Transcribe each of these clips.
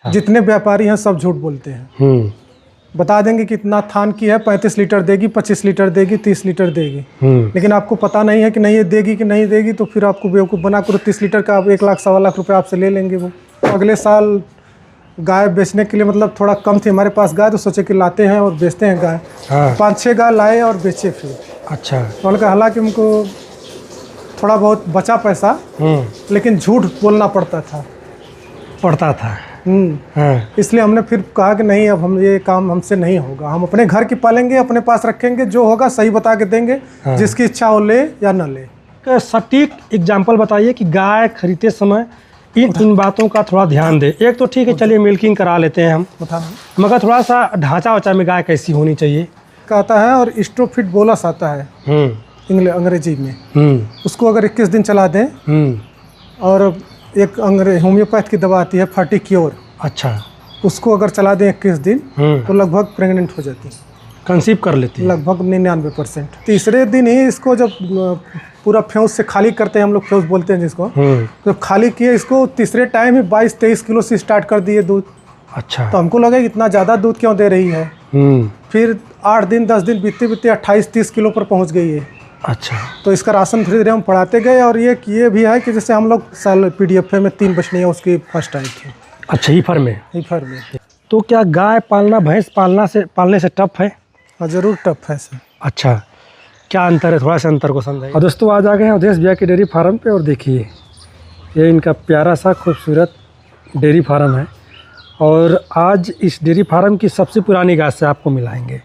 जितने व्यापारी हैं सब झूठ बोलते हैं। बता देंगे कि इतना थान की है, 35 लीटर देगी, 25 लीटर देगी, 30 लीटर देगी, लेकिन आपको पता नहीं है कि नहीं ये देगी कि नहीं देगी, तो फिर आपको बेवकूफ़ बना कर 30 लीटर का आप 1 लाख 1.25 लाख रुपए आपसे ले लेंगे। वो अगले साल गाय बेचने के लिए मतलब थोड़ा कम थी हमारे पास गाय, तो सोचे कि लाते हैं और बेचते हैं गाय। 5-6 गाय लाए और बेचे फिर। अच्छा। तो उनका हालांकि हमको थोड़ा बहुत बचा पैसा, लेकिन झूठ बोलना पड़ता था। इसलिए हमने फिर कहा कि नहीं, अब हम ये काम हमसे नहीं होगा, हम अपने घर की पालेंगे, अपने पास रखेंगे, जो होगा सही बता के देंगे। जिसकी इच्छा हो ले या ना ले। सटीक एग्जाम्पल बताइए कि गाय खरीदते समय इन बातों का थोड़ा ध्यान दे। एक तो ठीक है, चलिए मिल्किंग करा लेते हैं हम, मगर थोड़ा सा ढांचा वाचा में गाय कैसी होनी चाहिए आता है। और स्टोफिट बोलस आता है अंग्रेजी में, उसको अगर 21 दिन चला दें, और एक होम्योपैथ की दवा आती है फर्टिक्योर, अच्छा, उसको अगर चला दें 21 दिन तो लगभग प्रेग्नेंट हो जाती है, कंसीव कर लेती है लगभग 99%। तीसरे दिन ही इसको जब पूरा फ्यूज से खाली करते हैं, हम लोग फ्यूज बोलते हैं जिसको, जब खाली किए इसको तीसरे टाइम ही 22-23 किलो से स्टार्ट कर दिए दूध। अच्छा। तो हमको लगा इतना ज़्यादा दूध क्यों दे रही है। फिर 8 दिन 10 दिन बीतते बीतते 28-30 किलो पर पहुँच गई है। अच्छा। तो इसका राशन धीरे धीरे हम बढ़ाते गए। और ये भी है कि जैसे हम लोग साल PDF में 3 बछड़ियाँ उसकी फर्स्ट आई थी। अच्छा, हीफर में। तो क्या गाय पालना भैंस पालने से टफ है? हाँ, ज़रूर टफ है सर। अच्छा, क्या अंतर है, थोड़ा सा अंतर को समझाइए। और दोस्तों आज आ गए हैं अवधेश भैया के डेयरी फार्म पे, और देखिए ये इनका प्यारा सा खूबसूरत डेयरी फार्म है। और आज इस डेयरी फार्म की सबसे पुरानी गाय से आपको मिलाएंगे,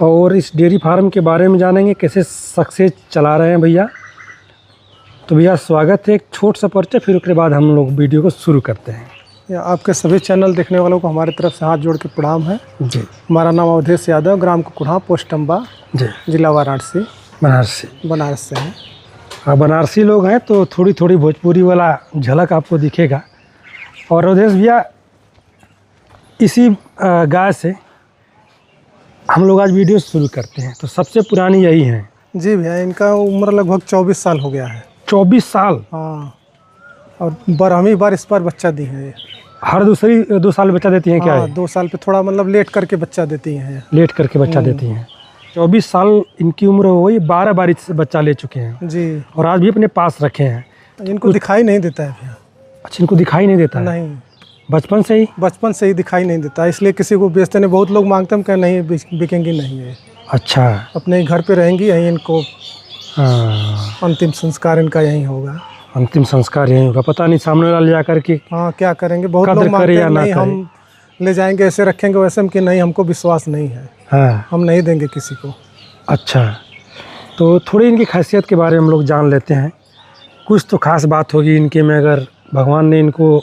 और इस डेयरी फार्म के बारे में जानेंगे, कैसे सक्सेस चला रहे हैं भैया। तो भैया स्वागत है, एक छोट सा परिचय, फिर उसके बाद हम लोग वीडियो को शुरू करते हैं। आपके सभी चैनल देखने वालों को हमारी तरफ से हाथ जोड़ के प्रणाम है जी। हमारा नाम अवधेश यादव, ग्राम कुकुढ़ा, पोस्ट अम्बा जी, जिला वाराणसी, बनारस से है। हाँ, बनारसी लोग हैं तो थोड़ी थोड़ी भोजपुरी वाला झलक आपको दिखेगा। और अवधेश भैया इसी गाय से हम लोग आज वीडियो शुरू करते हैं। तो सबसे पुरानी यही है जी भैया, इनका उम्र लगभग 24 साल हो गया है। 24 साल? हाँ, और 12वीं बार इस बार बच्चा दी है। हर 2 साल बच्चा देती हैं? क्या है 2 साल पे थोड़ा मतलब लेट करके बच्चा देती हैं। लेट करके बच्चा देती हैं। 24 साल इनकी उम्र हो गई, 12 बार बच्चा ले चुके हैं जी। और आज भी अपने पास रखे हैं। इनको दिखाई नहीं देता है भैया। अच्छा, इनको दिखाई नहीं देता? नहीं, बचपन से ही दिखाई नहीं देता, इसलिए किसी को बेचते नहीं। बहुत लोग मांगते हैं, क्या नहीं बिकेंगी नहीं है। अच्छा, अपने घर पे रहेंगी, यहीं इनको अंतिम संस्कार इनका यहीं होगा। अंतिम संस्कार यहीं होगा, पता नहीं सामने वाले जाकर के हाँ क्या करेंगे। बहुत लोग मांगते हैं नहीं, हम ले जाएंगे, ऐसे रखेंगे वैसे में, कि नहीं हमको विश्वास नहीं है। हाँ, हम नहीं देंगे किसी को। अच्छा, तो थोड़ी इनकी खासियत के बारे में हम लोग जान लेते हैं। कुछ तो खास बात होगी इनके में, अगर भगवान ने इनको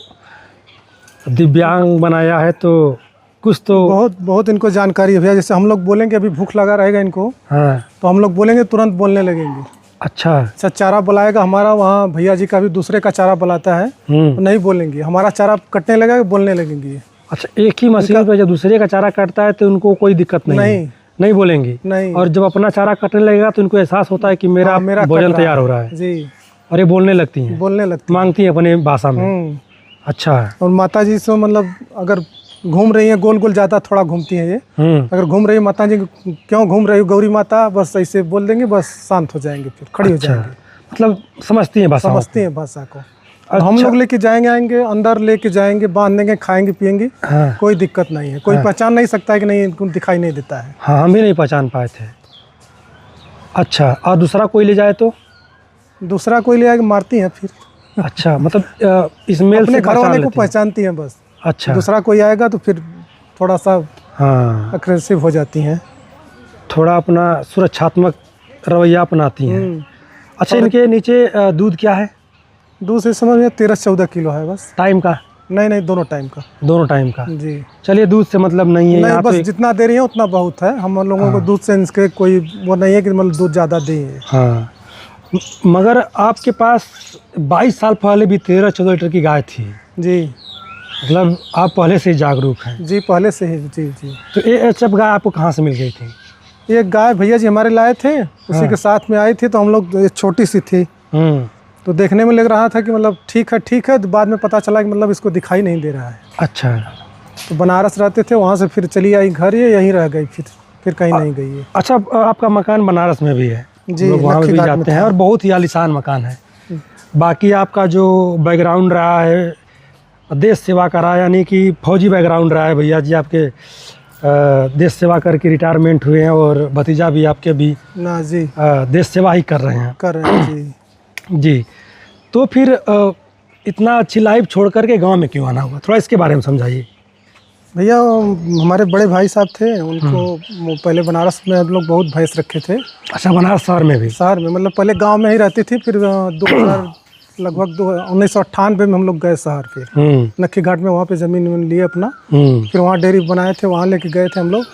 दिव्यांग बनाया है तो कुछ तो बहुत इनको जानकारी है भैया। जैसे हम लोग बोलेंगे अभी भूख लगा रहेगा इनको, हाँ, तो हम लोग बोलेंगे तुरंत बोलने लगेंगे। अच्छा, चारा बुलाएगा हमारा, वहाँ भैया जी का भी दूसरे का चारा बुलाता है, तो नहीं बोलेंगे, हमारा चारा कटने लगेगा, बोलने लगेंगे। अच्छा, एक ही मशीन पे जब दूसरे का चारा कटता है तो उनको कोई दिक्कत नहीं बोलेंगी? नहीं। और जब अपना चारा कटने लगेगा तो उनको एहसास होता है कि मेरा भोजन तैयार हो रहा है जी, और ये बोलने लगती हैं, मांगती हैं अपने भाषा में। अच्छा। और माता जी से मतलब अगर घूम रही है गोल गोल, ज़्यादा थोड़ा घूमती है ये, अगर घूम रही है माता जी, क्यों घूम रही हो गौरी माता, बस ऐसे बोल देंगे, बस शांत हो जाएंगे, फिर खड़ी हो जाएंगे। मतलब समझती हैं भाषा को। अच्छा। हम लोग लेके जाएंगे, आएंगे अंदर लेके जाएंगे, बांध देंगे, खाएंगे पियेंगे। हाँ। कोई दिक्कत नहीं है, कोई पहचान नहीं सकता है कि नहीं, इनको दिखाई नहीं देता है। हाँ, हम भी नहीं पहचान पाए थे। अच्छा, और दूसरा कोई ले जाए तो? दूसरा कोई ले आएगा, मारती हैं फिर। अच्छा, मतलब इसमें अपने घर वाले को पहचानती हैं बस। अच्छा, दूसरा कोई आएगा तो फिर थोड़ा सा हाँ अग्रेसिव हो जाती हैं, थोड़ा अपना सुरक्षात्मक रवैया अपनाती हैं। अच्छा, इनके नीचे दूध क्या है? दूध से समझ में 13-14 किलो है बस। टाइम का? नहीं, दोनों टाइम का जी। चलिए, दूध से मतलब नहीं है, नहीं, बस जितना दे रही है उतना बहुत है। हम लोगों को दूध से इनके कोई वो नहीं है कि मतलब दूध ज़्यादा दे। हाँ, मगर आपके पास 22 साल पहले भी 13-14 लीटर की गाय थी जी। मतलब आप पहले से ही जागरूक हैं? जी, पहले से ही जी। तो ये सब गाय आपको कहाँ से मिल गई थी? ये गाय भैया जी हमारे लाए थे, उसी के साथ में आई थी। तो हम लोग छोटी सी थी, तो देखने में लग रहा था कि मतलब ठीक है, तो बाद में पता चला कि मतलब इसको दिखाई नहीं दे रहा है। अच्छा, तो बनारस रहते थे, वहाँ से फिर चली आई घर, ये यहीं रह गई, फिर कहीं नहीं गई है। अच्छा, आपका मकान बनारस में भी है? जी, लोग वहाँ भी लक्खी घाट जाते में हैं था। और बहुत ही आलीशान मकान है। बाकी आपका जो बैकग्राउंड रहा है, देश सेवा का रहा, यानी कि फौजी बैकग्राउंड रहा है। भैया जी आपके देश सेवा करके रिटायरमेंट हुए हैं और भतीजा भी आपके भी ना जी, देश सेवा ही कर रहे हैं। कर रहे हैं जी। जी, तो फिर इतना अच्छी लाइफ छोड़ करके गांव में क्यों आना हुआ, थोड़ा इसके बारे में समझाइए। भैया हमारे बड़े भाई साहब थे, उनको वो पहले बनारस में हम लोग बहुत भैंस रखे थे। अच्छा, बनारस शहर में भी? शहर में मतलब पहले गांव में ही रहती थी, फिर 1998 में हम लोग गए शहर। फिर लक्खी घाट में वहाँ पे ज़मीन लिए अपना, फिर वहाँ डेयरी बनाए थे, वहाँ लेके गए थे हम लोग।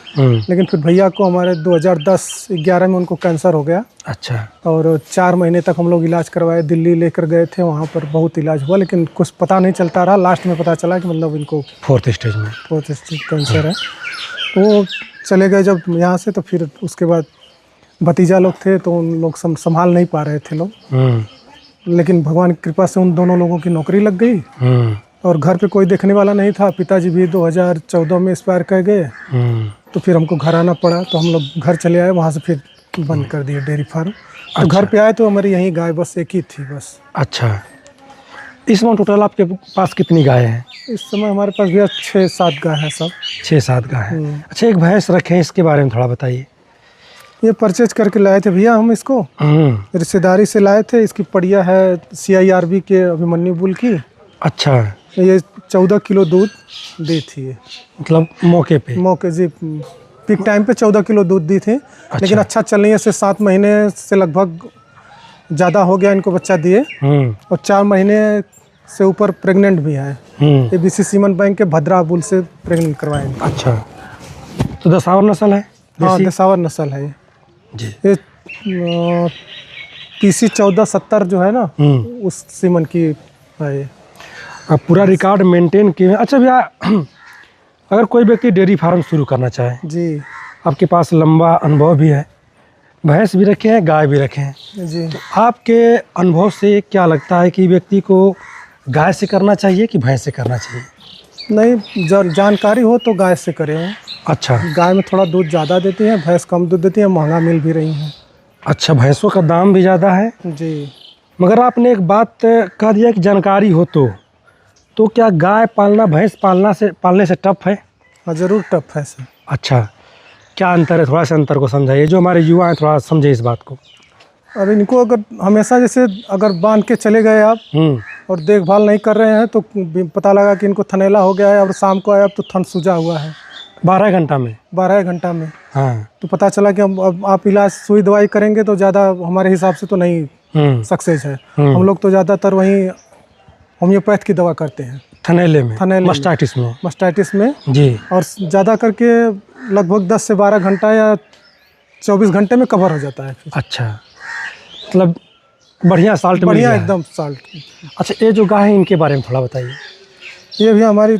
लेकिन फिर भैया को हमारे 2010-11 में उनको कैंसर हो गया। अच्छा। और 4 महीने तक हम लोग इलाज करवाए, दिल्ली लेकर गए थे, वहाँ पर बहुत इलाज हुआ, लेकिन कुछ पता नहीं चलता रहा। लास्ट में पता चला कि मतलब इनको 4th स्टेज कैंसर है। तो चले गए जब यहाँ से, तो फिर उसके बाद भतीजा लोग थे, तो उन लोग संभाल नहीं पा रहे थे लोग। लेकिन भगवान की कृपा से उन दोनों लोगों की नौकरी लग गई और घर पे कोई देखने वाला नहीं था। पिताजी भी 2014 में एक्सपायर कर गए, तो फिर हमको घर आना पड़ा। तो हम लोग घर चले आए, वहाँ से फिर बंद कर दिए डेयरी फार्म। तो घर पे आए तो हमारी यही गाय बस एक ही थी बस। अच्छा, इस समय टोटल आपके पास कितनी गाय हैं? इस समय हमारे पास भैया 6-7 गाय हैं सब। 6-7 गाय हैं। अच्छा, एक भैंस रखे हैं, इसके बारे में थोड़ा बताइए। ये परचेज करके लाए थे भैया हम इसको, रिश्तेदारी से लाए थे। इसकी पड़िया है CIRB के अभिमन्यु बुल की। अच्छा, ये 14 किलो दूध दी थी ये, मतलब मौके जी, पीक टाइम पे 14 किलो दूध दी थी। लेकिन अच्छा चल रही है, से 7 महीने से लगभग ज़्यादा हो गया इनको बच्चा दिए, और 4 महीने से ऊपर प्रेग्नेंट भी है। ये BC सीमन बैंक के भद्रा बुल से प्रेग्नेंट करवाए। अच्छा, तो दसावर नस्ल है? हाँ, दसावर नस्ल है जी। ये PC 1470 जो है ना, उस सीमन की है ये। आप पूरा रिकॉर्ड मेंटेन किए हैं। अच्छा भैया, अगर कोई व्यक्ति डेयरी फार्म शुरू करना चाहे जी, आपके पास लंबा अनुभव भी है, भैंस भी रखे हैं, गाय भी रखे हैं जी, तो आपके अनुभव से क्या लगता है कि व्यक्ति को गाय से करना चाहिए कि भैंस से करना चाहिए? नहीं, जानकारी हो तो गाय से करें। अच्छा, गाय में थोड़ा दूध ज़्यादा देती है, भैंस कम दूध देती है, महंगा मिल भी रही है। अच्छा, भैंसों का दाम भी ज़्यादा है जी। मगर आपने एक बात कह दिया कि जानकारी हो तो क्या गाय पालना भैंस पालने से टफ है? हाँ, ज़रूर टफ है सर। अच्छा, क्या अंतर है, थोड़ा सा अंतर को समझाइए, जो हमारे युवा हैं थोड़ा समझे इस बात को। अब इनको अगर हमेशा जैसे अगर बांध के चले गए आप और देखभाल नहीं कर रहे हैं, तो पता लगा कि इनको थनैला हो गया है और शाम को आए अब तो थन सूजा हुआ है 12 घंटा में। 12 घंटा में। हाँ, तो पता चला कि अब आप इलाज सुई दवाई करेंगे तो ज़्यादा हमारे हिसाब से तो नहीं सक्सेस है। हम लोग तो ज़्यादातर वहीं होम्योपैथ की दवा करते हैं थनैले में, मस्टाइटिस में जी। और ज़्यादा करके लगभग 10 से 12 घंटा या 24 घंटे में कवर हो जाता है फिर। अच्छा, मतलब बढ़िया साल्ट, बढ़िया एकदम साल्ट। अच्छा, ये जो गाय है इनके बारे में थोड़ा बताइए। ये भी हमारी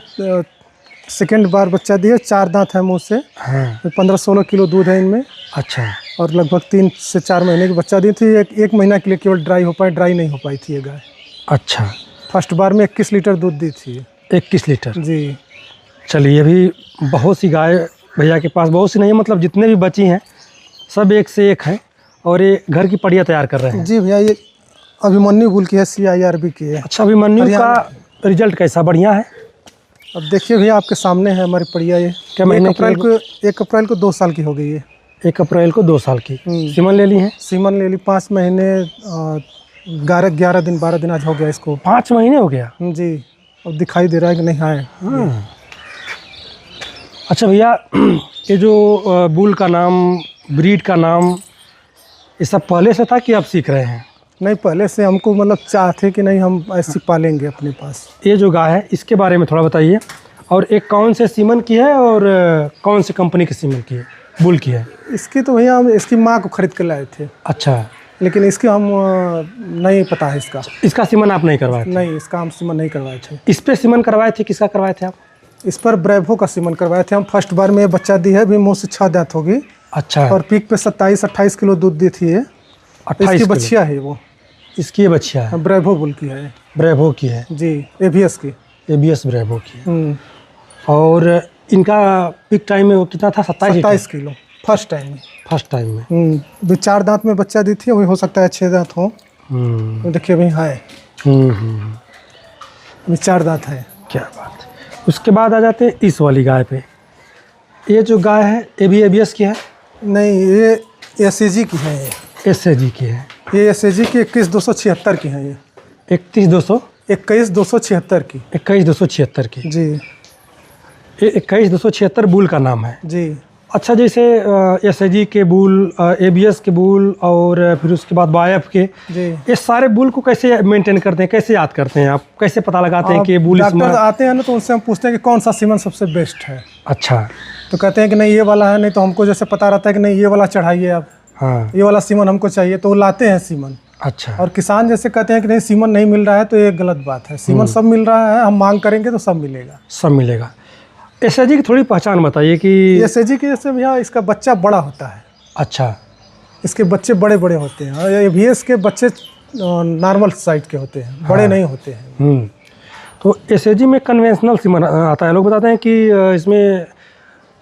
सेकेंड बार बच्चा दिए, 4 दांत है मुँह से। हाँ। 15-16 किलो दूध है इनमें। अच्छा, और लगभग 3 से 4 महीने की बच्चा दी थी। एक महीना के लिए केवल ड्राई नहीं हो पाई थी ये गाय। अच्छा, फर्स्ट बार में 21 लीटर दूध दी थी। 21 लीटर जी। चलिए, अभी बहुत सी गाय भैया के पास, बहुत सी नहीं है, मतलब जितने भी बची हैं सब एक से एक हैं और ये घर की पड़िया तैयार कर रहे हैं। जी भैया, ये अभिमन्यु बुल की है, CIRB की है। अच्छा, अभिमन्यु का रिजल्ट कैसा, बढ़िया है? अब देखिए भैया, आपके सामने है हमारी पड़िया। ये क्या महीने 1 अप्रैल को 2 साल की हो गई है। 1 अप्रैल को 2 साल की। सीमन ले ली है? सीमन ले ली 5 महीने 11 दिन 12 दिन आज हो गया इसको। 5 महीने हो गया जी। अब दिखाई दे रहा है कि नहीं आए। अच्छा भैया, ये जो बुल का नाम, ब्रीड का नाम, ये सब पहले से था कि आप सीख रहे हैं? नहीं, पहले से हमको मतलब चाह थे कि नहीं हम ऐसी पालेंगे अपने पास। ये जो गाय है इसके बारे में थोड़ा बताइए, और एक कौन से सीमन की है और कौन सी कंपनी की सीमन की है, बुल की है? इसकी तो भैया हम इसकी माँ को खरीद कर लाए थे। अच्छा, लेकिन इसकी हम नहीं पता है इसका सीमन आप नहीं करवाए थे? नहीं, इसका हम सीमन नहीं करवाए थे। इस पे सीमन करवाए थे, किसका करवाए थे आप? इस पर ब्रेवो का सीमन करवाए थे हम। फर्स्ट बार में बच्चा दी है, भी मुँह से 6 दांत होगी। अच्छा, और पीक पे 27-28 किलो दूध दी थी ये। 28 इसकी बच्चिया है वो। इसकी ये बच्चियाँ है? ब्रेवो बुल की है। ब्रेवो की है जी, एबीएस की। एबीएस ब्रेवो की है। और इनका पिक टाइम में वो कितना था? 27 किलो फर्स्ट टाइम में। फर्स्ट टाइम में। अभी 4 दांत में बच्चा दी थी, वही हो सकता है 6 दांत हो। देखिए अभी है। अभी 4 दांत है। क्या बात है। उसके बाद आ जाते हैं इस वाली गाय पे। ये जो गाय है ये भी एबीएस की है? नहीं, ये एसएजी की है। ये एसएजी की है। ये एसएजी की 21276 की है। ये 21276 की। 21276 की। जी, ये 21276 बुल का नाम है। जी। अच्छा, जैसे एसएजी के बुल, एबीएस के बुल और फिर उसके बाद वाइफ के, जी, ये सारे बुल को कैसे मेंटेन करते हैं, कैसे याद करते हैं आप, कैसे पता लगाते हैं कि ये बुल डॉक्टर आते हैं ना तो उनसे हम पूछते हैं कि कौन सा सीमन सबसे बेस्ट है। अच्छा। तो कहते हैं कि नहीं ये वाला है, नहीं तो हमको जैसे पता रहता है कि नहीं ये वाला चढ़ाइए आप। हाँ, ये वाला सीमन हमको चाहिए, तो वो लाते हैं सीमन। अच्छा। और किसान जैसे कहते हैं कि नहीं सीमन नहीं मिल रहा है, तो ये गलत बात है। सीमन सब मिल रहा है, हम मांग करेंगे तो सब मिलेगा। सब मिलेगा। एसएजी की थोड़ी पहचान बताइए कि एसएजी की जैसे भैया इसका बच्चा बड़ा होता है। अच्छा। इसके बच्चे बड़े बड़े होते हैं और एबीएस के बच्चे नॉर्मल साइज के होते हैं, बड़े नहीं होते हैं। तो एसएजी में कन्वेंशनल सीमन आता है। लोग बताते हैं कि इसमें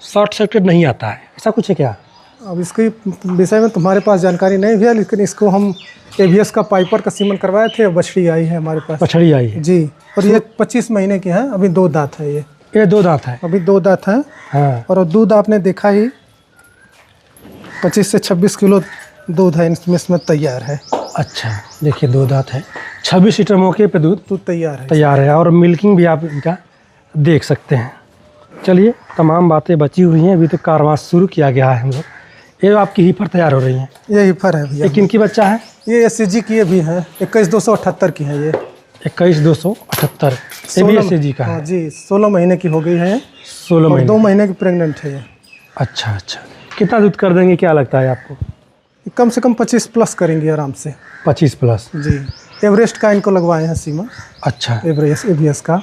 शॉर्ट सर्किट नहीं आता है, ऐसा कुछ है क्या? अब इसके विषय में तुम्हारे पास जानकारी नहीं है, लेकिन इसको हम एबीएस का पाइपर का सीमन करवाए थे। बछड़ी आई है हमारे पास। बछड़ी आई है जी। और ये 25 महीने की है। अभी 2 दांत है। ये 2 दांत है। अभी 2 दांत है। हाँ। और दूध आपने देखा ही 25 से 26 किलो दूध है इसमें तैयार है। अच्छा, देखिए 2 दांत है, 26 लीटर मौके पे दूध तैयार है। और मिल्किंग भी आप इनका देख सकते हैं। चलिए, तमाम बातें बची हुई हैं, अभी तो कारवां शुरू किया गया है हम लोग। ये आपकी हीफर तैयार हो रही हैं? ये हीफर है भैया। ये किनकी बच्चा है? ये एसएजी की भी है। 21278 की है। ये 21278 एसएजी का है। जी, 16 महीने की हो गई है। 16 महीने। 2 महीने की प्रेग्नेंट है ये। अच्छा अच्छा। कितना दूध कर देंगे, क्या लगता है आपको? कम से कम 25 प्लस करेंगे आराम से। 25 प्लस। जी। एवरेस्ट का इनको लगवाए हैं सीमा। अच्छा। एबीएस का।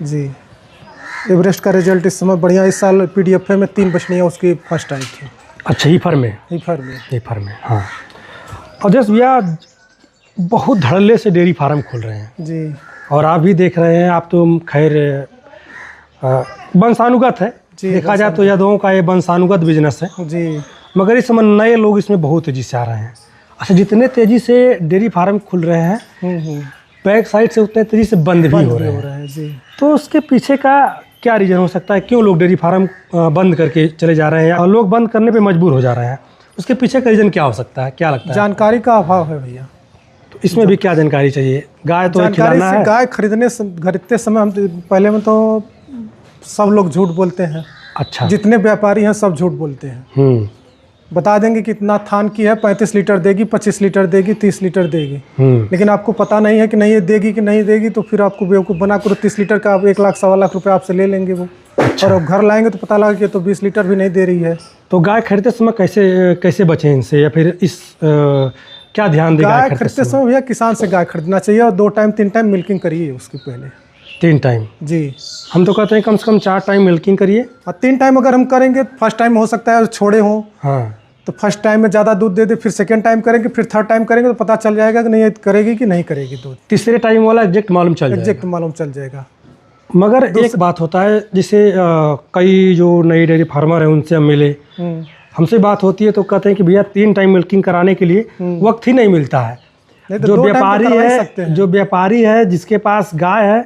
जी। एवरेस्ट का रिजल्ट इस समय बढ़िया। इस साल पीडीएफ में 3 बछड़ियाँ उसकी फर्स्ट आई थी। अच्छा, हीफर में। हाँ। अवधेश भैया बहुत धड़ल्ले से डेयरी फार्म खोल रहे हैं। जी। और आप भी देख रहे हैं। आप तो खैर वंशानुगत है, देखा जाए तो यादवों का ये वंशानुगत बिजनेस है। जी। मगर इस समय नए लोग इसमें बहुत तेज़ी से आ रहे हैं। अच्छा, जितने तेज़ी से डेयरी फार्म खुल रहे हैं, बैक साइड से उतने तेज़ी से बंद भी हो रहे हैं। जी। तो उसके पीछे का क्या रीज़न हो सकता है? क्यों लोग डेयरी फार्म बंद करके चले जा रहे हैं और लोग बंद करने पे मजबूर हो जा रहे हैं? उसके पीछे का रीज़न क्या हो सकता है, क्या लगता है? जानकारी का अभाव है भैया। तो इसमें भी क्या जानकारी चाहिए? गाय तो खिलाना है। गाय खरीदते समय हम पहले में तो सब लोग झूठ बोलते हैं। अच्छा। जितने व्यापारी हैं सब झूठ बोलते हैं। बता देंगे कि इतना थान की है, 35 लीटर देगी, 25 लीटर देगी, 30 लीटर देगी। लेकिन आपको पता नहीं है कि नहीं ये देगी कि नहीं देगी, तो फिर आपको बेवकूफ़ बना कर 30 लीटर का आप 1 लाख 1.25 लाख रुपए आपसे ले लेंगे वो। अच्छा। और अब घर लाएंगे तो पता लगा कि तो 20 लीटर भी नहीं दे रही है। तो गाय खरीदते समय कैसे बचें इनसे, या फिर इस क्या ध्यान दें? गाय खरीदते समय भैया किसान से गाय खरीदना चाहिए और 2 टाइम 3 टाइम मिल्किंग करिए उसकी पहले। 3 टाइम? जी। हम तो कहते हैं कम से कम 4 टाइम मिल्किंग करिए। और 3 टाइम अगर हम करेंगे, फर्स्ट टाइम हो सकता है छोड़े हों। हाँ। तो फर्स्ट टाइम में ज़्यादा दूध दे दे, फिर सेकेंड टाइम करेंगे, फिर थर्ड टाइम करेंगे, तो पता चल जाएगा कि नहीं करेगी कि नहीं करेगी दूध। तीसरे टाइम वाला एग्जैक्ट मालूम चल जाएगा। मगर एक बात होता है, जैसे कई जो नई डेयरी फार्मर हैं उनसे हम मिले, हमसे बात होती है तो कहते हैं कि भैया 3 टाइम मिल्किंग कराने के लिए वक्त ही नहीं मिलता है। जो व्यापारी है जिसके पास गाय है,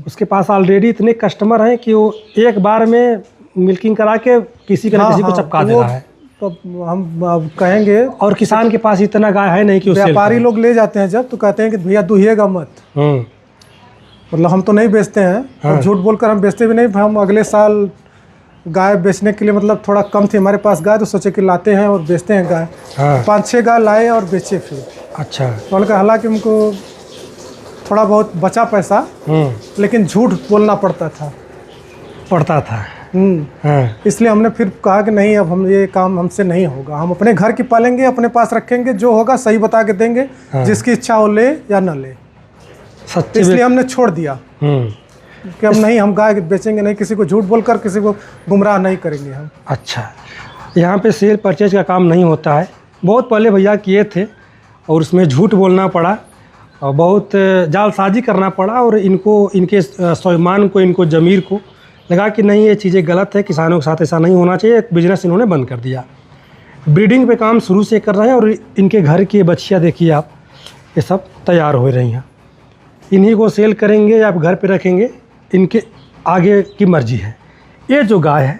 उसके पास ऑलरेडी इतने कस्टमर हैं कि वो एक बार में मिल्किंग करा के किसी का किसी को चपका दे रहा है। तो हम अब कहेंगे, और किसान के पास इतना गाय है नहीं कि व्यापारी लोग ले जाते हैं जब, तो कहते हैं कि भैया दुहिएगा मत। मतलब हम तो नहीं बेचते हैं। हाँ। झूठ बोलकर हम बेचते भी नहीं। हम अगले साल गाय बेचने के लिए, मतलब थोड़ा कम थी हमारे पास गाय, तो सोचे कि लाते हैं और बेचते हैं गाय। हाँ। 5-6 गाय लाए और बेचे फिर। अच्छा। तो हालांकि हमको थोड़ा बहुत बचा पैसा, लेकिन झूठ बोलना पड़ता था। हाँ। इसलिए हमने फिर कहा कि नहीं, अब हम ये काम हमसे नहीं होगा। हम अपने घर की पालेंगे, अपने पास रखेंगे, जो होगा सही बता के देंगे। हाँ। जिसकी इच्छा हो ले या ना ले। इसलिए हमने छोड़ दिया कि हम गाय बेचेंगे नहीं, किसी को झूठ बोलकर किसी को गुमराह नहीं करेंगे हम। अच्छा, यहाँ पे सेल परचेज का काम नहीं होता है। बहुत पहले भैया किए थे और उसमें झूठ बोलना पड़ा और बहुत जालसाजी करना पड़ा, और इनके स्वाभिमान को, इनको ज़मीर को लगा कि नहीं ये चीज़ें गलत है, किसानों के साथ ऐसा नहीं होना चाहिए। एक बिजनेस इन्होंने बंद कर दिया। ब्रीडिंग पे काम शुरू से कर रहे हैं, और इनके घर की बच्चियाँ देखिए आप, ये सब तैयार हो रही हैं। इन्हीं को सेल करेंगे या आप घर पे रखेंगे, इनके आगे की मर्जी है। ये जो गाय है,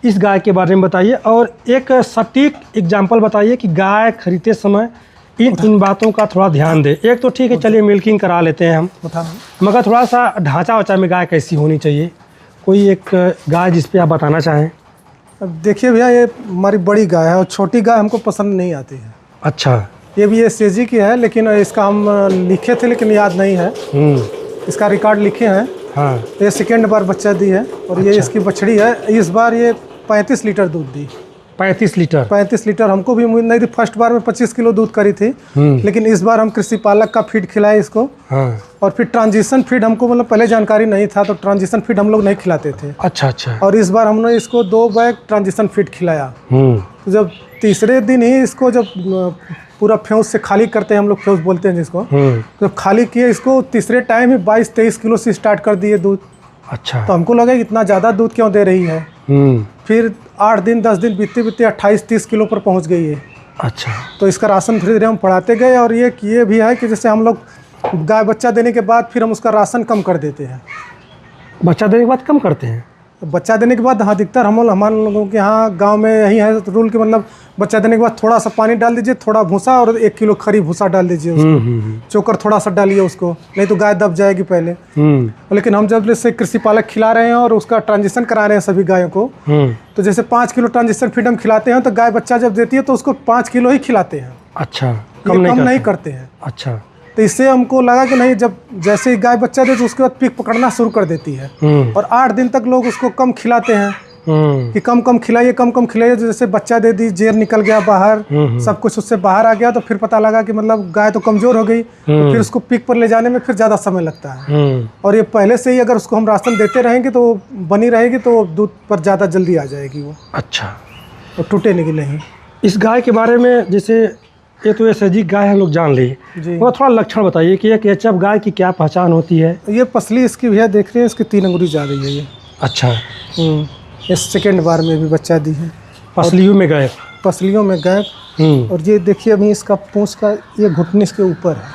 इस गाय के बारे में बताइए, और एक सटीक एग्जाम्पल बताइए कि गाय खरीदते समय इन बातों का थोड़ा ध्यान दें। एक तो ठीक है, चलिए मिल्किंग करा लेते हैं हम, मगर थोड़ा सा ढांचा वाचा में गाय कैसी होनी चाहिए, कोई एक गाय जिस पे आप बताना चाहें। अब देखिए भैया, ये हमारी बड़ी गाय है और छोटी गाय हमको पसंद नहीं आती है। अच्छा, ये भी ये सेजी की है, लेकिन इसका हम लिखे थे लेकिन याद नहीं है। इसका रिकॉर्ड लिखे हैं। हाँ, ये सेकेंड बार बच्चा दी है, और ये इसकी बछड़ी है। इस बार ये 35 लीटर दूध दी। 35 लीटर? 35 लीटर। हमको भी उम्मीद नहीं थी, फर्स्ट बार में 25 किलो दूध करी थी, लेकिन इस बार हम कृषि पालक का फीड खिलाए इसको। हाँ। और फिर ट्रांजिशन फीड हमको मतलब पहले जानकारी नहीं था, तो ट्रांजिशन फीड हम लोग नहीं खिलाते थे। अच्छा। और इस बार हमने इसको 2 बैग ट्रांजिशन फीड खिलाया। तो जब तीसरे दिन ही इसको जब पूरा फ्यूज से खाली करते हैं, हम लोग फ्यूज बोलते हैं जिसको, जब खाली किए इसको तीसरे टाइम ही 22-23 किलो से स्टार्ट कर दिए दूध। अच्छा। तो हमको लगा इतना ज़्यादा दूध क्यों दे रही है। फिर 8 दिन 10 दिन बीतते 28-30 किलो पर पहुंच गई है। अच्छा। तो इसका राशन धीरे धीरे हम बढ़ाते गए, और ये भी है कि जैसे हम लोग गाय बच्चा देने के बाद फिर हम उसका राशन कम कर देते हैं। बच्चा देने के बाद कम करते हैं? बच्चा देने के बाद हाँ, अधिकतर हमारे लोगों के यहाँ गांव में यही है रूल कि मतलब बच्चा देने के बाद थोड़ा सा पानी डाल दीजिए, थोड़ा भूसा, और 1 किलो खरी भूसा डाल दीजिए उसको। चोकर थोड़ा सा डालिए उसको, नहीं तो गाय दब जाएगी पहले। लेकिन हम जब जैसे कृषि पालक खिला रहे हैं और उसका ट्रांजिशन करा रहे हैं सभी गायों को, तो जैसे 5 किलो ट्रांजिशन फीड हम खिलाते हैं, तो गाय बच्चा जब देती है तो उसको 5 किलो ही खिलाते हैं। अच्छा, कम नहीं करते हैं। अच्छा। तो इससे हमको लगा कि नहीं, जब जैसे ही गाय बच्चा दे तो उसके बाद पीक पकड़ना शुरू कर देती है, और 8 दिन तक लोग उसको कम खिलाते हैं कि कम खिलाइए। जैसे बच्चा दे दी, जेर निकल गया बाहर, सब कुछ उससे बाहर आ गया, तो फिर पता लगा कि मतलब गाय तो कमजोर हो गई, तो फिर उसको पीक पर ले जाने में फिर ज़्यादा समय लगता है। और ये पहले से ही अगर उसको हम राशन देते रहेंगे तो बनी रहेगी, तो दूध पर ज़्यादा जल्दी आ जाएगी वो। अच्छा। तो टूटेगी नहीं। इस गाय के बारे में, जैसे ये तो एसएजी गाय हम लोग जान ली, वो थोड़ा लक्षण बताइए कि एक एचएफ गाय की क्या पहचान होती है। ये पसली इसकी भैया देख रहे हैं, इसकी 3 अंगुली जा रही है ये। अच्छा। इस सेकेंड बार में भी बच्चा दी है। पसलियों में गैप? पसलियों में गैप। और ये देखिए अभी इसका पूंछ का ये घुटने इसके ऊपर है।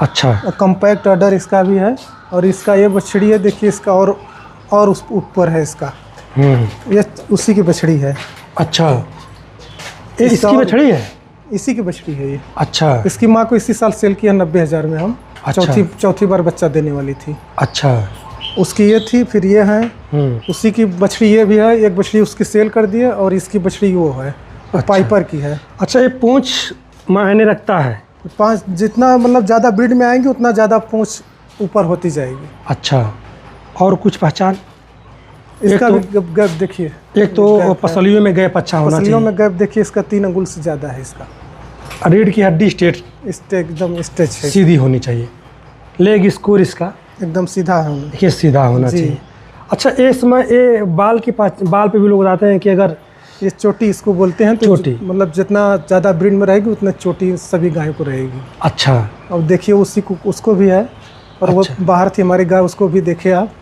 अच्छा। कम्पैक्ट ऑर्डर इसका भी है, और इसका ये बछड़ी है, देखिए इसका और उस ऊपर है इसका। ये उसी की बछड़ी है। अच्छा, इसकी बछड़ी है? इसी की बछड़ी है ये। अच्छा। इसकी माँ को इसी साल सेल किया 90,000 में हम। अच्छा। चौथी बार बच्चा देने वाली थी। अच्छा। उसकी ये थी, फिर ये है, उसी की बछड़ी ये भी है। एक बछड़ी उसकी सेल कर दी है, और इसकी बछड़ी वो है। अच्छा। पाइपर की है। अच्छा, ये पूंछ मायने रखता है? 5 जितना मतलब ज़्यादा ब्रीड में आएंगे उतना ज़्यादा पूंछ ऊपर होती जाएगी। अच्छा। और कुछ पहचान इसका भी गैप देखिए। एक तो पसलियों में गैप अच्छा होना चाहिए। पसलियों में गैप देखिए, इसका 3 अंगुल से ज़्यादा है इसका। रीढ़ की हड्डी एकदम स्ट्रेच है, सीधी होनी चाहिए। लेग स्कोर इसका एकदम सीधा है, सीधा होना चाहिए। अच्छा, इसमें ये बाल पे भी लोग बताते हैं कि अगर ये चोटी इसको बोलते हैं, तो चोटी मतलब जितना ज़्यादा ब्रीड में रहेगी उतना चोटी सभी गायों को रहेगी। अच्छा। अब देखिए उसको भी है, और अच्छा। वो बाहर थी हमारी गाय, उसको भी देखे आप,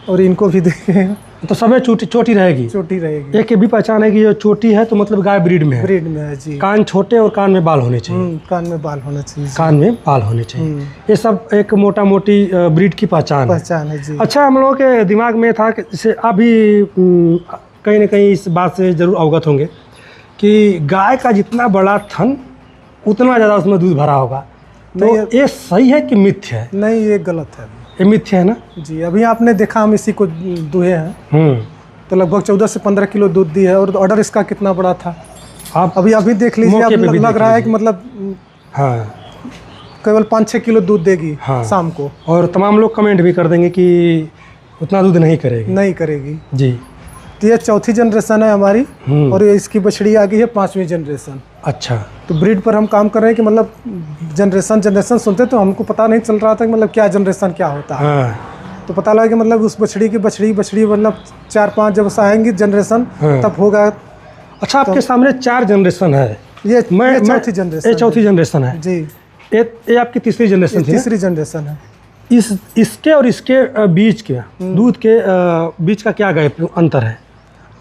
और इनको भी देखे। तो सब में चोटी रहेगी? चोटी रहेगी। एक भी पहचान है कि जो चोटी है तो मतलब गाय ब्रीड में है जी। कान छोटे और कान में बाल होने चाहिए। कान में बाल होना चाहिए। कान में बाल होने चाहिए। ये सब एक मोटा मोटी ब्रीड की पहचान है जी। अच्छा, हम लोगों के दिमाग में था कि जैसे अभी कहीं ना कहीं इस बात से ज़रूर अवगत होंगे कि गाय का जितना बड़ा थन उतना ज़्यादा उसमें दूध भरा होगा। तो ये सही है कि मिथ्या है? नहीं, ये गलत है। ये मिथ्या है ना जी। अभी आपने देखा, हम इसी को दुहे हैं, तो लगभग 14 से 15 किलो दूध दी है, और ऑर्डर इसका कितना बड़ा था आप अभी देख लीजिए। आप लग रहा है कि मतलब हाँ केवल 5-6 किलो दूध देगी शाम को। और तमाम लोग कमेंट भी कर देंगे कि उतना दूध नहीं करेगी जी। तो ये 4थी जनरेशन है हमारी, और इसकी बछड़ी आ गई है 5वीं जनरेशन। अच्छा। तो ब्रीड पर हम काम कर रहे हैं कि मतलब जनरेशन सुनते तो हमको पता नहीं चल रहा था कि मतलब क्या जनरेशन क्या होता है। हाँ। तो पता लगा कि मतलब उस बछड़ी की बछड़ी मतलब 4-5 जब आएंगी जनरेशन तब होगा। अच्छा, आपके सामने 4 जनरेशन है, ये चौथी जनरेशन, ये चौथी जनरेशन है जी। ये आपकी तीसरी जनरेशन थी? तीसरी जनरेशन है। इसके और इसके बीच के दूध के बीच का क्या गैप अंतर है?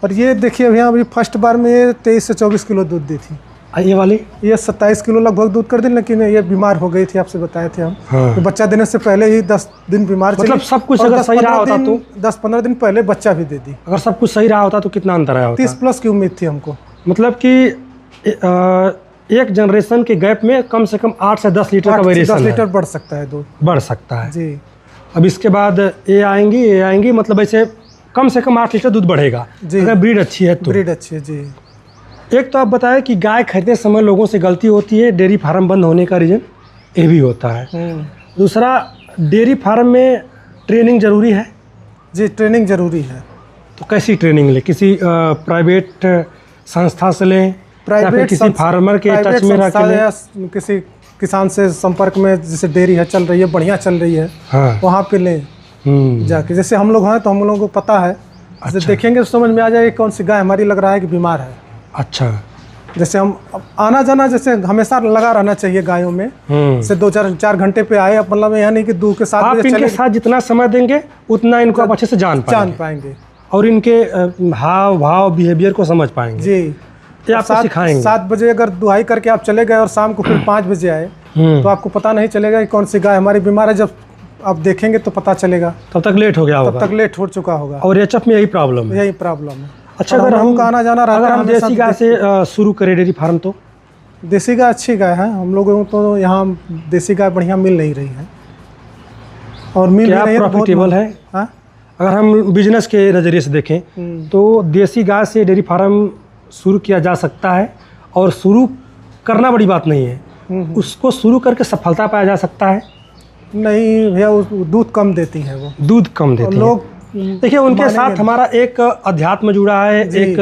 और ये देखिए भैया, अभी फर्स्ट बार में ये 23 से 24 किलो दूध दी थी। ये वाली ये 27 किलो लगभग दूध कर दी, लेकिन ये बीमार हो गई थी, आपसे बताए थे हम। हाँ। तो बच्चा देने से पहले ही 10 दिन बीमार मतलब सब कुछ अगर सही रहा होता तो 10-15 दिन पहले बच्चा भी दे दी। अगर सब कुछ सही रहा होता तो कितना अंतर आया होता? 30 प्लस की उम्मीद थी हमको। मतलब कि एक जनरेशन के गैप में कम से कम 8 से 10 लीटर का वेरिएशन 10 लीटर बढ़ सकता है दूध, बढ़ सकता है जी। अब इसके बाद ये आएंगी मतलब ऐसे कम से कम 8 लीटर दूध बढ़ेगा जी, अगर ब्रीड अच्छी है तो। ब्रीड अच्छी है जी। एक तो आप बताएं कि गाय खरीदते समय लोगों से गलती होती है, डेयरी फार्म बंद होने का रीज़न ये भी होता है। दूसरा, डेयरी फार्म में ट्रेनिंग ज़रूरी है? जी, ट्रेनिंग ज़रूरी है। तो कैसी ट्रेनिंग लें? किसी प्राइवेट संस्था से लें, प्राइवेट किसी फार्मर के टच में रख लें, किसी किसान से संपर्क में, जैसे डेयरी है चल रही है, बढ़िया चल रही है, हाँ, वहाँ पे लें जाके। जैसे हम लोग हैं तो हम लोगों को पता है, जैसे देखेंगे तो समझ में आ जाएगा कौन सी गाय हमारी लग रहा है कि बीमार है। अच्छा, जैसे हम आना जाना जैसे हमेशा लगा रहना चाहिए गायों में, जैसे 2-4 घंटे पे आए, मतलब यह नहीं कि दूध के साथ आप इनके साथ जितना समय देंगे उतना इनको आप अच्छे से जान पाएंगे और इनके हाव भाव बिहेवियर को समझ पाएंगे। जी, ये आपको सिखाएंगे। 7 बजे अगर दुहाई करके आप चले गए और शाम को फिर 5 बजे आए तो आपको पता नहीं चलेगा कि कौन सी गाय हमारी बीमार है। जब आप देखेंगे तो पता चलेगा, तब तक लेट हो गया होगा, तब तक लेट हो चुका होगा। और एचएफ में यही प्रॉब्लम है। अच्छा, अगर हम आना जाना रहता है, अगर हम देसी गाय से शुरू करें डेयरी फार्म तो? देसी गाय अच्छी गाय है, हम लोगों तो यहाँ देसी गाय बढ़िया मिल नहीं रही है और मिल रही है प्रॉफिटेबल है। हाँ? अगर हम बिजनेस के नज़रिए से देखें तो देसी गाय से डेयरी फार्म शुरू किया जा सकता है और शुरू करना बड़ी बात नहीं है, उसको शुरू करके सफलता पाया जा सकता है। नहीं भैया, दूध कम देती है, वो दूध कम देती है। लोग देखिए, उनके साथ हमारा एक अध्यात्म जुड़ा है, एक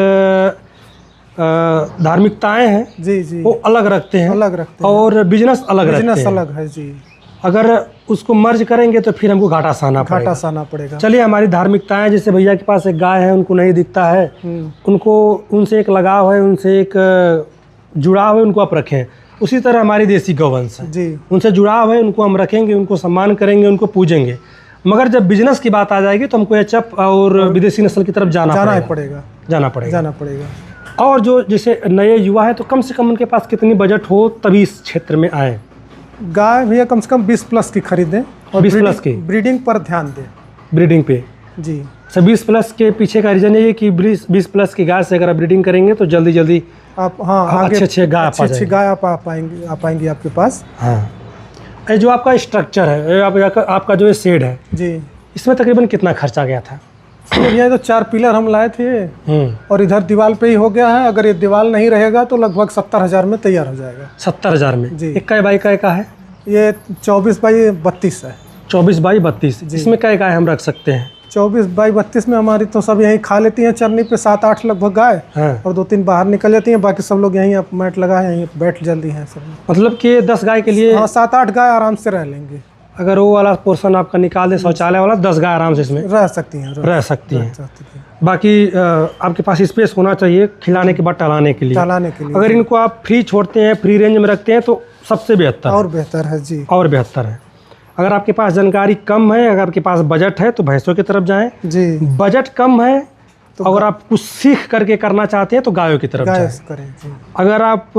धार्मिकताएं हैं जी जी, वो अलग रखते हैं और बिजनेस अलग है जी। अगर उसको मर्ज करेंगे तो फिर हमको घाटा सहना पड़ेगा। चलिए, हमारी धार्मिकताएं, जैसे भैया के पास एक गाय है, उनको नहीं दिखता है, उनको उनसे एक लगाव है, उनसे एक जुड़ाव है, उनको आप रखें। उसी तरह हमारी देसी गौवंश है जी, उनसे जुड़ाव है, उनको हम रखेंगे, उनको सम्मान करेंगे, उनको पूजेंगे। मगर जब बिजनेस की बात आ जाएगी तो हमको एचएफ और विदेशी नस्ल की तरफ जाना पड़ेगा। और जो जैसे नए युवा है तो कम से कम उनके पास कितनी बजट हो तभी इस क्षेत्र में आए? गाय भैया कम से कम 20 प्लस की खरीदें और 20 प्लस की ब्रीडिंग पर ध्यान दें। ब्रीडिंग पे जी, 20 प्लस के पीछे का रीज़न ये है कि 20 प्लस की गाय से अगर आप ब्रीडिंग करेंगे तो जल्दी जल्दी आप अच्छे गाय आप पाएंगे आपके पास। हाँ, ये जो आपका स्ट्रक्चर है, आपका जो शेड है जी, इसमें तकरीबन कितना खर्चा गया था? ये तो 4 पिलर हम लाए थे और इधर दीवार पे ही हो गया है। अगर ये दीवार नहीं रहेगा तो लगभग 70,000 में तैयार हो जाएगा। 70,000 में जी। इक्का बाई का है? ये 24 बाई 32 है। 24 बाई 32। इसमें क्या गाय हम रख सकते हैं? 24 बाई 32 में हमारी तो सब यहीं खा लेती हैं चरनी पे, 7-8 लगभग गाय। हाँ। और 2-3 बाहर निकल जाती हैं, बाकी सब लोग यहीं मैट लगा है, यहीं बैठ जल्दी हैं सब। मतलब कि 10 गाय के लिए? हाँ, 7-8 गाय आराम से रह लेंगे। अगर वो वाला पोर्शन आपका निकाल दें, शौचालय वाला, 10 गाय आराम से इसमें रह सकती हैं। बाकी आपके पास स्पेस होना चाहिए खिलाने के बाद टहलाने के लिए। अगर इनको आप फ्री छोड़ते हैं, फ्री रेंज में रखते हैं तो सबसे बेहतर और बेहतर है जी, और बेहतर है। अगर आपके पास जानकारी कम है, अगर आपके पास बजट है तो भैंसों की तरफ जाएं जी। बजट कम है तो अगर आप कुछ सीख करके करना चाहते हैं तो गायों की तरफ जाएं। अगर आप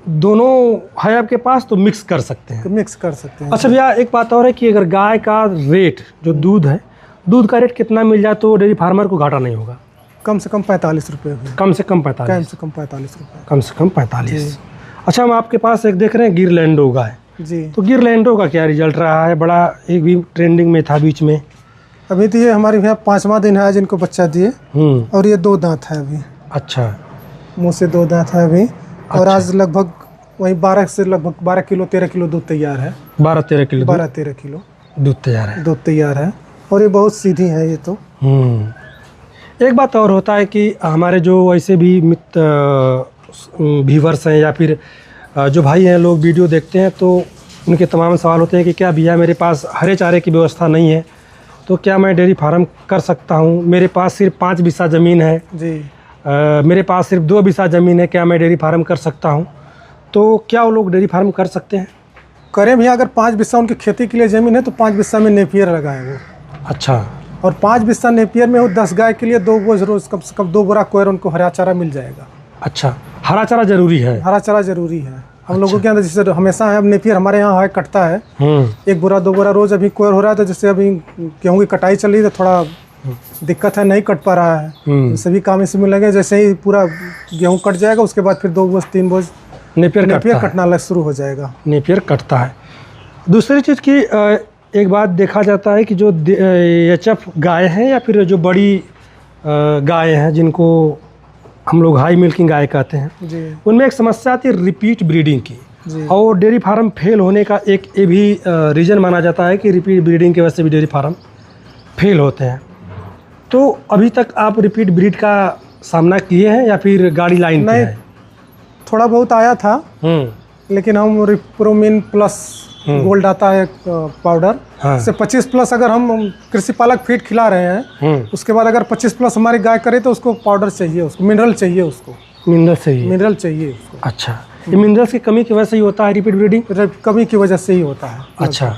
दोनों है आपके पास तो मिक्स कर सकते हैं। अच्छा भैया, एक बात और है कि अगर गाय का रेट जो दूध है, दूध का रेट कितना मिल जाए तो डेयरी फार्मर को घाटा नहीं होगा? कम से कम 45 रुपये। कम से कम 45 रुपये। कम से कम 45। अच्छा, हम आपके पास एक देख रहे हैं गिरलैंडो गाय जी, तो गिरलैंडो का क्या रिजल्ट रहा है? बड़ा एक भी ट्रेंडिंग में था बीच में। अभी तो ये हमारी भैया 5वां दिन है आज इनको बच्चा दिए और ये 2 दांत है अभी। अच्छा, मुँह से 2 दांत है अभी। और आज लगभग वही 12 किलो 13 किलो दूध तैयार है। 12-13 किलो दूध तैयार है और ये बहुत सीधी है ये तो। एक बात और होता है कि हमारे जो वैसे भी व्यूअर्स हैं या फिर जो भाई हैं, लोग वीडियो देखते हैं तो उनके तमाम सवाल होते हैं कि क्या भैया मेरे पास हरे चारे की व्यवस्था नहीं है तो क्या मैं डेयरी फार्म कर सकता हूँ? मेरे पास सिर्फ 5 बिस्सा ज़मीन है जी, मेरे पास सिर्फ 2 बिस्सा ज़मीन है, क्या मैं डेयरी फार्म कर सकता हूँ? तो क्या वो लोग डेयरी फार्म कर सकते हैं? करें भैया, अगर 5 बिस्सा उनकी खेती के लिए ज़मीन है तो 5 बिस्सा में नेपियर लगाएं वो। अच्छा। और 5 बिस्सा नेपियर में वो 10 गाय के लिए 2 बोझ रोज़ कम से कम 2 बोरा कोयर उनको हरा चारा मिल जाएगा। अच्छा, हरा चारा ज़रूरी है? हरा चारा ज़रूरी है। हम लोगों के अंदर जैसे हमेशा है, अब नेपियर हमारे यहाँ है, कटता है 1 बोरा 2 बोरा रोज़। अभी कोयर हो रहा है तो जैसे अभी गेहूँ की कटाई चल रही है तो थोड़ा दिक्कत है, नहीं कट पा रहा है। सभी काम इसमें लगे, जैसे ही पूरा गेहूँ कट जाएगा उसके बाद फिर 2 बोझ 3 बोझ नेपियर कटना लग शुरू हो जाएगा। नेपियर कटता है। दूसरी चीज़ की एक बात देखा जाता है कि जो एचएफ गाय हैं या फिर जो बड़ी गाय हैं जिनको हम लोग हाई मिल्किंग गाय कहते हैं जी, उनमें एक समस्या आती है रिपीट ब्रीडिंग की। और डेयरी फार्म फेल होने का एक ये भी रीज़न माना जाता है कि रिपीट ब्रीडिंग की वजह से भी डेयरी फार्म फेल होते हैं। तो अभी तक आप रिपीट ब्रीड का सामना किए हैं या फिर गाड़ी लाइन नहीं? थोड़ा बहुत आया था, लेकिन हम रिप्रोमिन प्लस गोल्ड आता है पाउडर, से 25 प्लस अगर हम कृषि पालक फीड खिला रहे हैं उसके बाद अगर 25 प्लस हमारी गाय करे तो उसको पाउडर चाहिए, उसको मिनरल चाहिए, उसको मिनरल चाहिए उसको। अच्छा, ये मिनरल्स की कमी की वजह से ही होता है रिपीट ब्रीडिंग? कमी की वजह से ही होता है। अच्छा,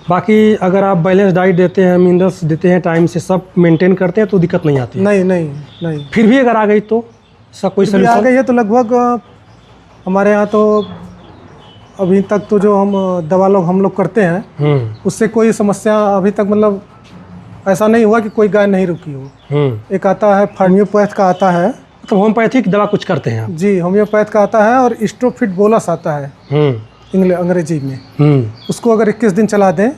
बाकी अगर आप बैलेंस डाइट देते हैं, मिनरल्स देते हैं, टाइम से सब मेंटेन करते हैं तो दिक्कत नहीं आती? नहीं। फिर भी अगर आ गई तो सब कोई सलूशन आ गई है तो लगभग हमारे यहाँ तो अभी तक तो जो हम दवा लोग हम लोग करते हैं उससे कोई समस्या अभी तक मतलब ऐसा नहीं हुआ कि कोई गाय नहीं रुकी हो। एक आता है होम्योपैथ का आता है, तो होम्योपैथिक दवा कुछ करते हैं आप? जी, होम्योपैथ का आता है और स्ट्रोफिट बोलस आता है अंग्रेजी में। उसको अगर 21 दिन चला दें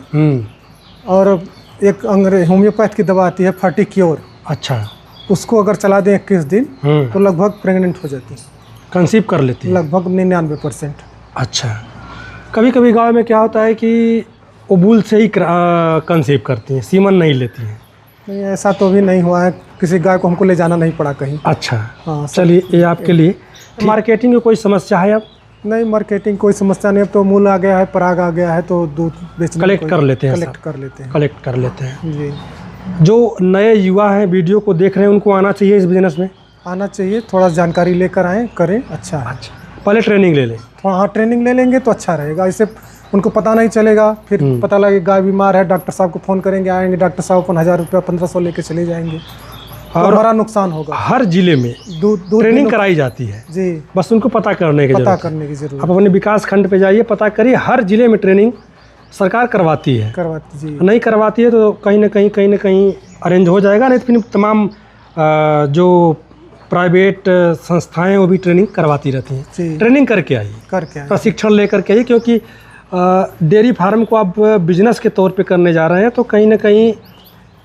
और एक होम्योपैथ की दवा आती है फर्टिक्योर। अच्छा, उसको अगर चला दें 21 दिन तो लगभग प्रेग्नेंट हो जाती है, कंसीव कर लेती है लगभग 99%। अच्छा, कभी कभी गाँव में क्या होता है कि ओबूल से ही कंसीव करती हैं, सीमन नहीं लेती हैं? नहीं, ऐसा तो भी नहीं हुआ है, किसी गाय को हमको ले जाना नहीं पड़ा कहीं। अच्छा, हाँ, चलिए ये आपके लिए। मार्केटिंग में कोई समस्या है अब? नहीं, मार्केटिंग कोई समस्या नहीं। अब तो मूल आ गया है, पराग आ गया है तो दूध बेचने कलेक्ट कर लेते हैं कलेक्ट कर लेते हैं जी। जो नए युवा हैं वीडियो को देख रहे हैं उनको आना चाहिए इस बिजनेस में? आना चाहिए, थोड़ा जानकारी लेकर आएँ, करें, अच्छा है। अच्छा, पहले ट्रेनिंग ले लें? थोड़ा हाँ, ट्रेनिंग ले लेंगे तो अच्छा रहेगा। इससे उनको पता नहीं चलेगा, फिर पता लगे गाय बीमार है, डॉक्टर साहब को फ़ोन करेंगे, आएंगे, डॉक्टर साहब अपन 1000 रुपया 1500 लेके चले जाएंगे और हमारा नुकसान होगा। हर जिले में ट्रेनिंग कराई जाती है जी, बस उनको पता करने की जरूरत। आप अपने विकास खंड पे जाइए, पता करिए, हर जिले में ट्रेनिंग सरकार करवाती है। जी, नहीं करवाती है तो कहीं ना कहीं अरेंज हो जाएगा। नहीं तो फिर तमाम जो प्राइवेट संस्थाएं वो भी ट्रेनिंग करवाती रहती हैं। ट्रेनिंग करके आइए, प्रशिक्षण लेकर के आइए, क्योंकि डेयरी फार्म को आप बिजनेस के तौर पे करने जा रहे हैं तो कहीं ना कहीं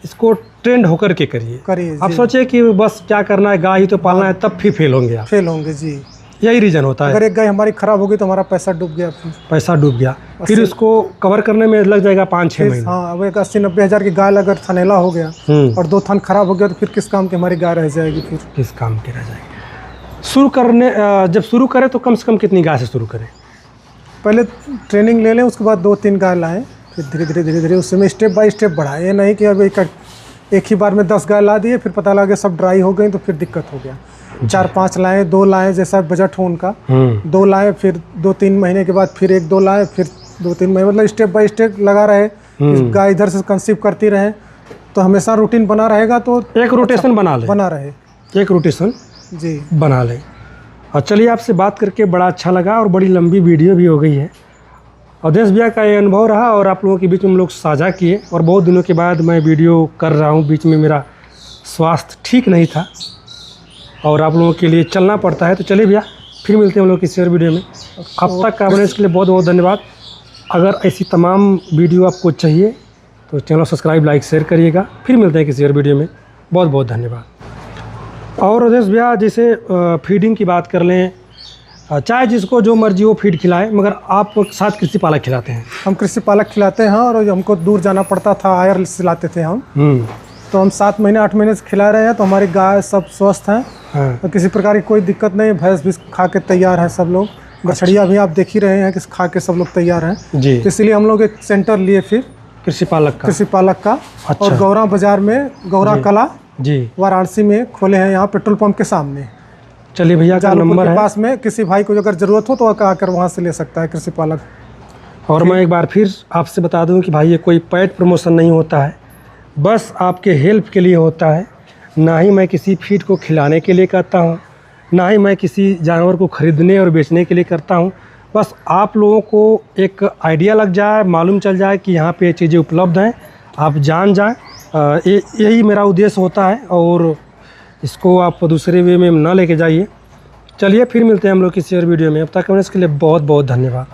इसको ट्रेंड होकर के करिए। आप सोचिए कि बस क्या करना है, गाय ही तो पालना है, तब फिर फेल होंगे जी। यही रीज़न होता है। अगर एक गाय हमारी खराब हो गई तो हमारा पैसा डूब गया, फिर उसको कवर करने में लग जाएगा 5-6 महीने। हाँ, अब एक 80-90 हज़ार की गाय अगर थनेला हो गया और 2 थन खराब हो गया तो फिर किस काम की हमारी गाय रह जाएगी? फिर किस काम की रह जाएगी? जब शुरू करें तो कम से कम कितनी गाय से शुरू करें? पहले ट्रेनिंग ले लें, उसके बाद 2-3 गाय लाएं, फिर धीरे धीरे उसमें स्टेप बाय स्टेप बढ़ाएं। ये नहीं कि अब एक ही बार में 10 गाय ला दिए, फिर पता लगे सब ड्राई हो गई तो फिर दिक्कत हो गया। 4-5 लाएँ, 2 लाएँ, जैसा बजट हो उनका, 2 लाएँ, फिर 2-3 महीने के बाद फिर 1-2 लाएँ, फिर 2-3 महीने, मतलब स्टेप बाय स्टेप लगा रहे। गाय इधर से कंसीव करती रहे तो हमेशा रूटीन बना रहेगा। तो एक रोटेशन बना रहे एक रोटेशन जी बना लें। और चलिए, आपसे बात करके बड़ा अच्छा लगा और बड़ी लंबी वीडियो भी हो गई है। अवधेश भैया का ये अनुभव रहा और आप लोगों के बीच में हम लोग साझा किए। और बहुत दिनों के बाद मैं वीडियो कर रहा हूँ, बीच में मेरा स्वास्थ्य ठीक नहीं था और आप लोगों के लिए चलना पड़ता है। तो चलिए भैया, फिर मिलते हैं हम लोग किसी और वीडियो में। अब तक का अवेयरनेस के लिए बहुत बहुत धन्यवाद। अगर ऐसी तमाम वीडियो आपको चाहिए तो चैनल सब्सक्राइब, लाइक, शेयर करिएगा। फिर मिलते हैं किसी और वीडियो में। बहुत बहुत धन्यवाद। और अवधेश भैया, जैसे फीडिंग की बात कर लें, चाहे जिसको जो मर्जी वो फीड खिलाए, मगर आप साथ कृषि पालक खिलाते हैं? हम कृषि पालक खिलाते हैं और हमको दूर जाना पड़ता था, आयर सिलाते थे हम। तो हम 7 महीने 8 महीने से खिला रहे हैं तो हमारी गाय सब स्वस्थ हैं। तो किसी प्रकार की कोई दिक्कत नहीं। भैंस भी खा के तैयार है सब लोग, बछड़िया भी आप देख ही रहे हैं कि खा के सब लोग तैयार हैं जी। तो इसलिए हम लोग एक सेंटर लिए फिर कृषि पालक का अच्छा। और गौरा बाजार में, गौरा कला जी, वाराणसी में खोले हैं, यहाँ पेट्रोल पंप के सामने। चलिए भैया का जालौपुर नंबर के है, पास में किसी भाई को अगर ज़रूरत हो तो आकर वहाँ से ले सकता है कृषि पालक। और मैं एक बार फिर आपसे बता दूं कि भाई ये कोई पेड प्रमोशन नहीं होता है, बस आपके हेल्प के लिए होता है। ना ही मैं किसी फीड को खिलाने के लिए करता हूँ, ना ही मैं किसी जानवर को ख़रीदने और बेचने के लिए करता हूँ। बस आप लोगों को एक आइडिया लग जाए, मालूम चल जाए कि यहाँ पे ये चीज़ें उपलब्ध हैं, आप जान जाएँ। यही मेरा उद्देश्य होता है, और इसको आप दूसरे वे में ना लेके जाइए। चलिए फिर मिलते हैं हम लोग किसी और वीडियो में। अब तक हमने इसके लिए बहुत बहुत धन्यवाद।